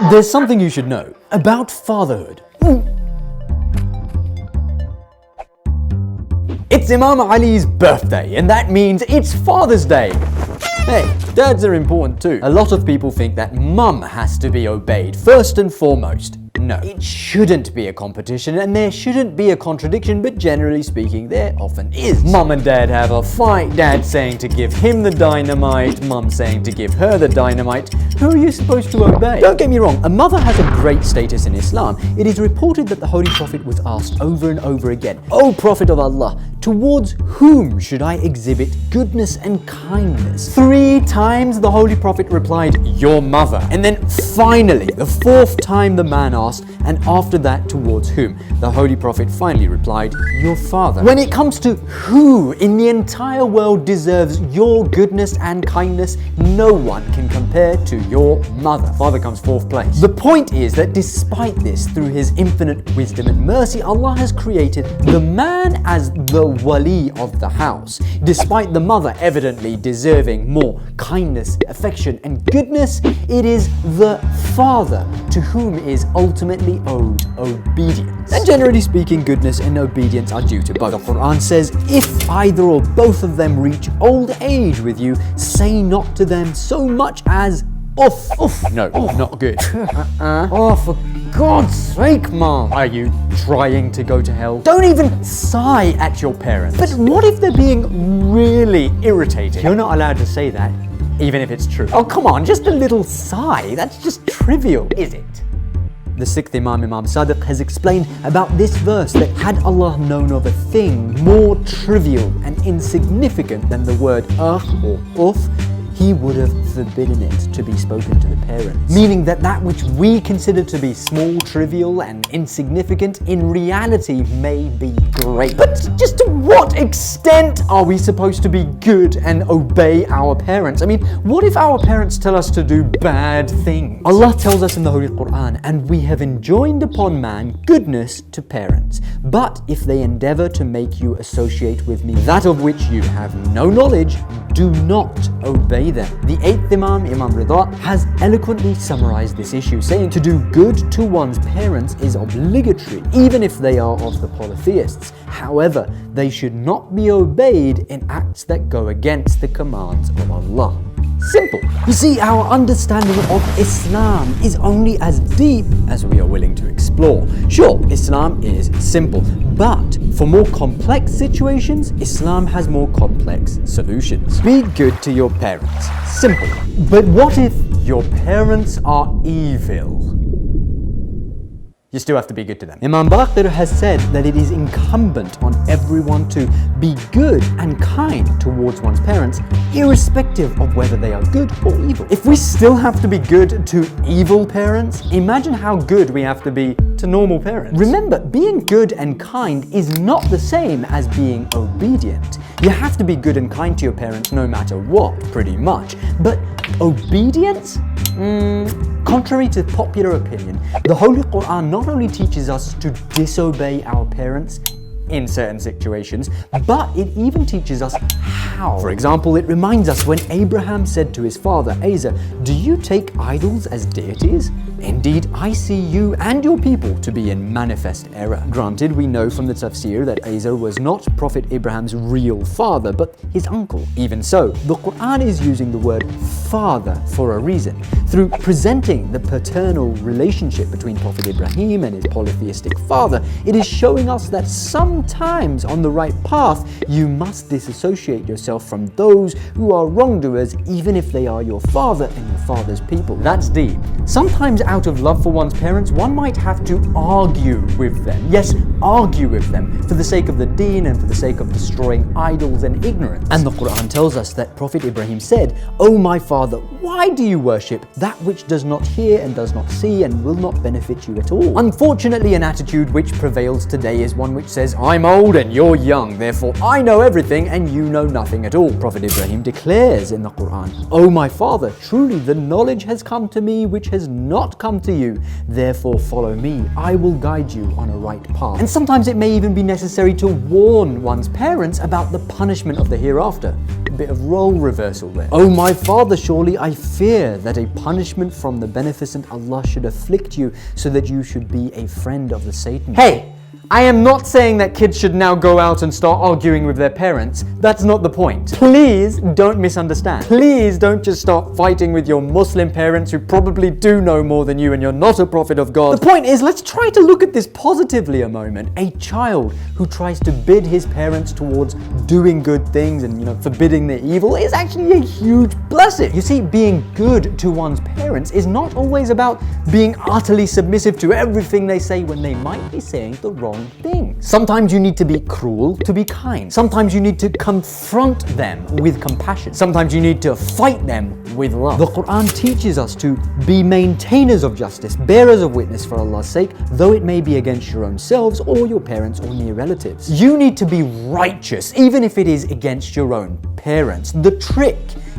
There's something you should know about fatherhood. It's Imam Ali's birthday, and that means it's Father's Day. Hey, dads are important too. A lot of people think that mum has to be obeyed first and foremost. No, it shouldn't be a competition and there shouldn't be a contradiction, but generally speaking, there often is. Mum and dad have a fight, dad saying to give him the dynamite, mum saying to give her the dynamite. Who are you supposed to obey? Don't get me wrong, a mother has a great status in Islam. It is reported that the Holy Prophet was asked over and over again, "O Prophet of Allah, towards whom should I exhibit goodness and kindness?" 3 times the Holy Prophet replied, "Your mother." And then finally, the 4th time the man asked, and after that, towards whom? The Holy Prophet finally replied, "Your father." When it comes to who in the entire world deserves your goodness and kindness, no one can compare to your mother. Father comes 4th place. The point is that despite this, through His infinite wisdom and mercy, Allah has created the man as the wali of the house. Despite the mother evidently deserving more kindness, affection, and goodness, it is the father to whom is ultimately owed obedience. And generally speaking, goodness and obedience are due to both. The Quran says, "If either or both of them reach old age with you, say not to them so much as uff." Uff, no, not good. Oh, for God's sake, Mom. Are you trying to go to hell? Don't even sigh at your parents. But what if they're being really irritating? You're not allowed to say that, even if it's true. Oh, come on, just a little sigh. That's just trivial, is it? The 6th Imam, Imam Sadiq, has explained about this verse that had Allah known of a thing more trivial and insignificant than the word or uff, He would have forbidden it to be spoken to the parents. Meaning that which we consider to be small, trivial, and insignificant, in reality may be great. But just to what extent are we supposed to be good and obey our parents? I mean, what if our parents tell us to do bad things? Allah tells us in the Holy Quran, "And we have enjoined upon man goodness to parents. But if they endeavor to make you associate with me that of which you have no knowledge, do not obey them." The 8th Imam, Imam Rida, has eloquently summarized this issue, saying to do good to one's parents is obligatory, even if they are of the polytheists. However, they should not be obeyed in acts that go against the commands of Allah. Simple. You see, our understanding of Islam is only as deep as we are willing to explore. Sure, Islam is simple, but for more complex situations, Islam has more complex solutions. Be good to your parents. Simple. But what if your parents are evil? You still have to be good to them. Imam Baqir has said that it is incumbent on everyone to be good and kind towards one's parents, irrespective of whether they are good or evil. If we still have to be good to evil parents, imagine how good we have to be to normal parents. Remember, being good and kind is not the same as being obedient. You have to be good and kind to your parents no matter what, pretty much. But obedience? Contrary to popular opinion, the Holy Quran not only teaches us to disobey our parents in certain situations, but it even teaches us how. For example, it reminds us when Abraham said to his father, Azar, "Do you take idols as deities? Indeed, I see you and your people to be in manifest error." Granted, we know from the tafsir that Azar was not Prophet Abraham's real father, but his uncle. Even so, the Quran is using the word father for a reason. Through presenting the paternal relationship between Prophet Ibrahim and his polytheistic father, it is showing us that sometimes on the right path, you must disassociate yourself from those who are wrongdoers, even if they are your father and your father's people. That's deep. Sometimes out of love for one's parents, one might have to argue with them. Yes, argue with them for the sake of the deen and for the sake of destroying idols and ignorance. And the Quran tells us that Prophet Ibrahim said, "O my father, why do you worship that which does not hear and does not see and will not benefit you at all?" Unfortunately, an attitude which prevails today is one which says, "I'm old and you're young, therefore I know everything and you know nothing at all." Prophet Ibrahim declares in the Quran, "O my father, truly the knowledge has come to me which has not come to you. Therefore follow me, I will guide you on a right path." And sometimes it may even be necessary to warn one's parents about the punishment of the hereafter. A bit of role reversal there. Oh my father, surely I fear that a punishment from the beneficent Allah should afflict you so that you should be a friend of the Satan. Hey! I am not saying that kids should now go out and start arguing with their parents. That's not the point. Please don't misunderstand. Please don't just start fighting with your Muslim parents who probably do know more than you and you're not a prophet of God. The point is, let's try to look at this positively a moment. A child who tries to bid his parents towards doing good things and, forbidding their evil is actually a huge blessing. You see, being good to one's parents is not always about being utterly submissive to everything they say when they might be saying the wrong thing. Sometimes you need to be cruel to be kind. Sometimes you need to confront them with compassion. Sometimes you need to fight them with love. The Quran teaches us to be maintainers of justice, bearers of witness for Allah's sake, though it may be against your own selves or your parents or near relatives. You need to be righteous, even if it is against your own parents. The trick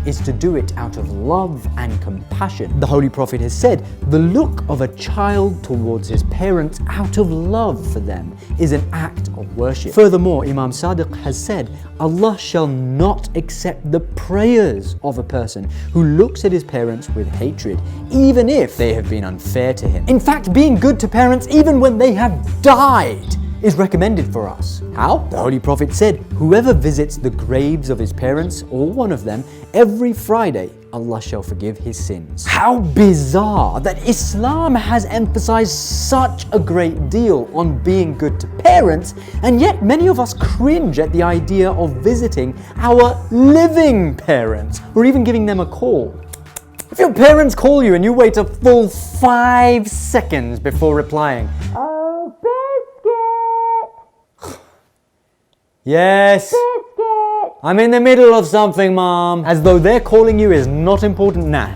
is to do it out of love and compassion. The Holy Prophet has said, the look of a child towards his parents out of love for them is an act of worship. Furthermore, Imam Sadiq has said, Allah shall not accept the prayers of a person who looks at his parents with hatred, even if they have been unfair to him. In fact, being good to parents even when they have died is recommended for us. How? The Holy Prophet said, whoever visits the graves of his parents, or one of them, every Friday, Allah shall forgive his sins. How bizarre that Islam has emphasized such a great deal on being good to parents, and yet many of us cringe at the idea of visiting our living parents, or even giving them a call. If your parents call you and you wait a full 5 seconds before replying, "Oh, Biskit!" Yes? Biskit! I'm in the middle of something, Mom. As though their calling you is not important. Nah.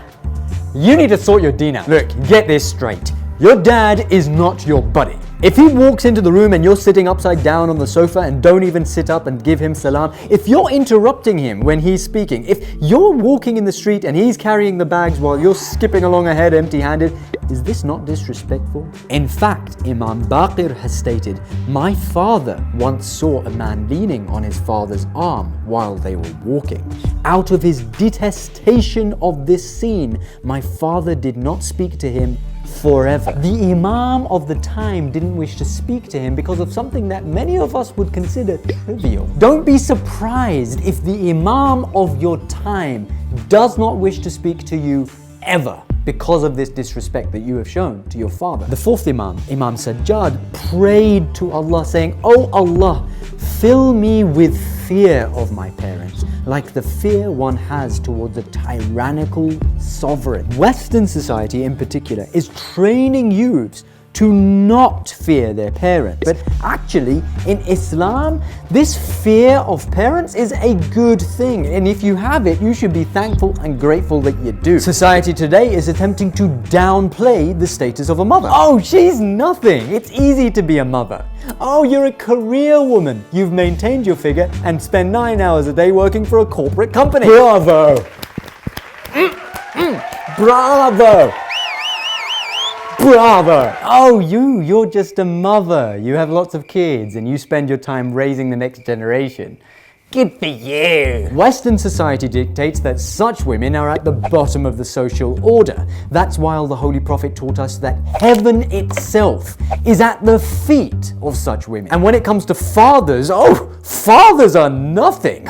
You need to sort your deen out. Look, get this straight. Your dad is not your buddy. If he walks into the room and you're sitting upside down on the sofa and don't even sit up and give him salam, if you're interrupting him when he's speaking, if you're walking in the street and he's carrying the bags while you're skipping along ahead empty-handed, is this not disrespectful? In fact, Imam Baqir has stated, my father once saw a man leaning on his father's arm while they were walking. Out of his detestation of this scene, my father did not speak to him forever. The Imam of the time didn't wish to speak to him because of something that many of us would consider trivial. Don't be surprised if the Imam of your time does not wish to speak to you ever because of this disrespect that you have shown to your father. The fourth Imam, Imam Sajjad, prayed to Allah saying, "Oh Allah, fill me with fear of my parents, like the fear one has towards a tyrannical sovereign." Western society in particular is training youths to not fear their parents. But actually, in Islam, this fear of parents is a good thing. And if you have it, you should be thankful and grateful that you do. Society today is attempting to downplay the status of a mother. Oh, she's nothing. It's easy to be a mother. Oh, you're a career woman. You've maintained your figure and spend 9 hours a day working for a corporate company. Bravo! Bravo! Bravo! Oh, you're just a mother. You have lots of kids and you spend your time raising the next generation. Good for you! Western society dictates that such women are at the bottom of the social order. That's why the Holy Prophet taught us that heaven itself is at the feet of such women. And when it comes to fathers, fathers are nothing.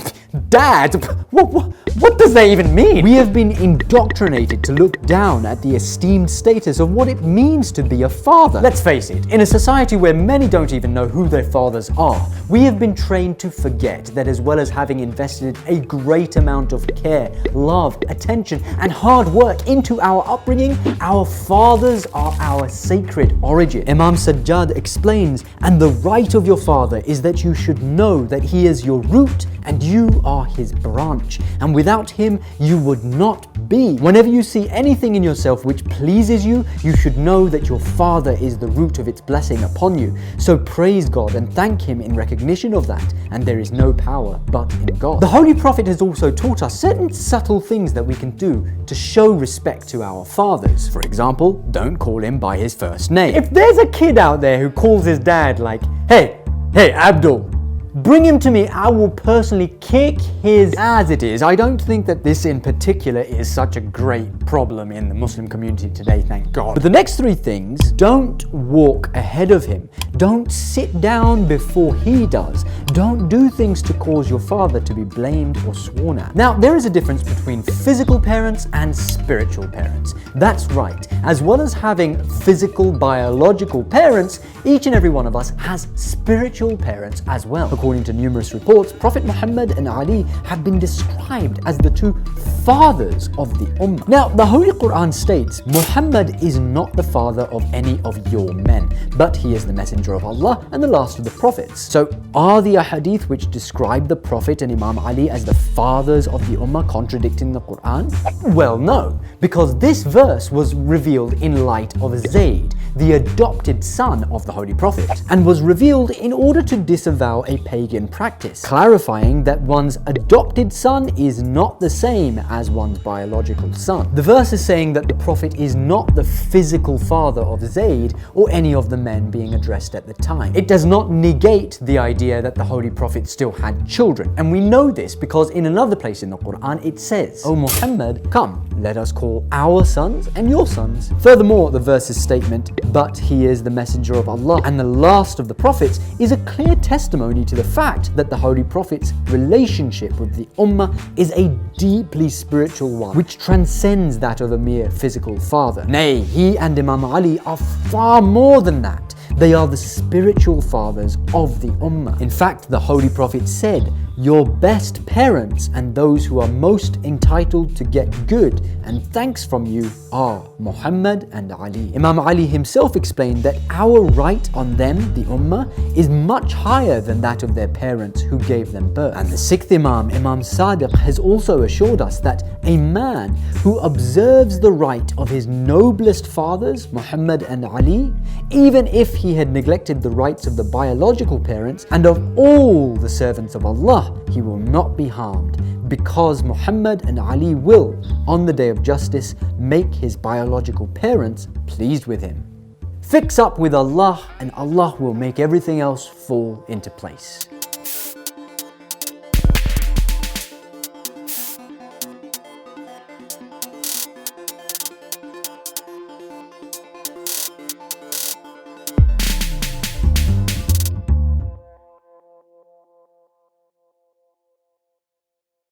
Dad? What does that even mean? We have been indoctrinated to look down at the esteemed status of what it means to be a father. Let's face it, in a society where many don't even know who their fathers are, we have been trained to forget that as well as having invested a great amount of care, love, attention, and hard work into our upbringing, our fathers are our sacred origin. Imam Sajjad explains, and the right of your father is that you should know that he is your root and you are his branch, and without him you would not be. Whenever you see anything in yourself which pleases you, you should know that your father is the root of its blessing upon you. So praise God and thank him in recognition of that, and there is no power but in God. The Holy Prophet has also taught us certain subtle things that we can do to show respect to our fathers. For example, don't call him by his first name. If there's a kid out there who calls his dad like, hey Abdul, Bring him to me, I will personally kick his as it is. I don't think that this in particular is such a great problem in the Muslim community today, thank God. But the next three things: don't walk ahead of him. Don't sit down before he does. Don't do things to cause your father to be blamed or sworn at. Now, there is a difference between physical parents and spiritual parents. That's right. As well as having physical, biological parents, each and every one of us has spiritual parents as well. According to numerous reports, Prophet Muhammad and Ali have been described as the two fathers of the Ummah. Now, the Holy Quran states, Muhammad is not the father of any of your men, but he is the messenger of Allah and the last of the prophets. So, are the ahadith which describe the Prophet and Imam Ali as the fathers of the Ummah contradicting the Quran? Well, no, because this verse was revealed in light of Zayd, the adopted son of the Holy Prophet, and was revealed in order to disavow a pagan practice, clarifying that one's adopted son is not the same as one's biological son. The verse is saying that the Prophet is not the physical father of Zayd or any of the men being addressed at the time. It does not negate the idea that the Holy Prophet still had children, and we know this because in another place in the Quran it says, O Muhammad, come, let us call our sons and your sons. Furthermore, the verse's statement, but he is the messenger of Allah and the last of the prophets, is a clear testimony to the fact that the Holy Prophet's relationship with the Ummah is a deeply spiritual one, which transcends that of a mere physical father. Nay, he and Imam Ali are far more than that. They are the spiritual fathers of the Ummah. In fact, the Holy Prophet said, your best parents and those who are most entitled to get good and thanks from you are Muhammad and Ali. Imam Ali himself explained that our right on them, the Ummah, is much higher than that of their parents who gave them birth. And the sixth Imam, Imam Sadiq, has also assured us that a man who observes the right of his noblest fathers, Muhammad and Ali, even if he had neglected the rights of the biological parents and of all the servants of Allah, he will not be harmed, because Muhammad and Ali will, on the day of justice, make his biological parents pleased with him. Fix up with Allah and Allah will make everything else fall into place.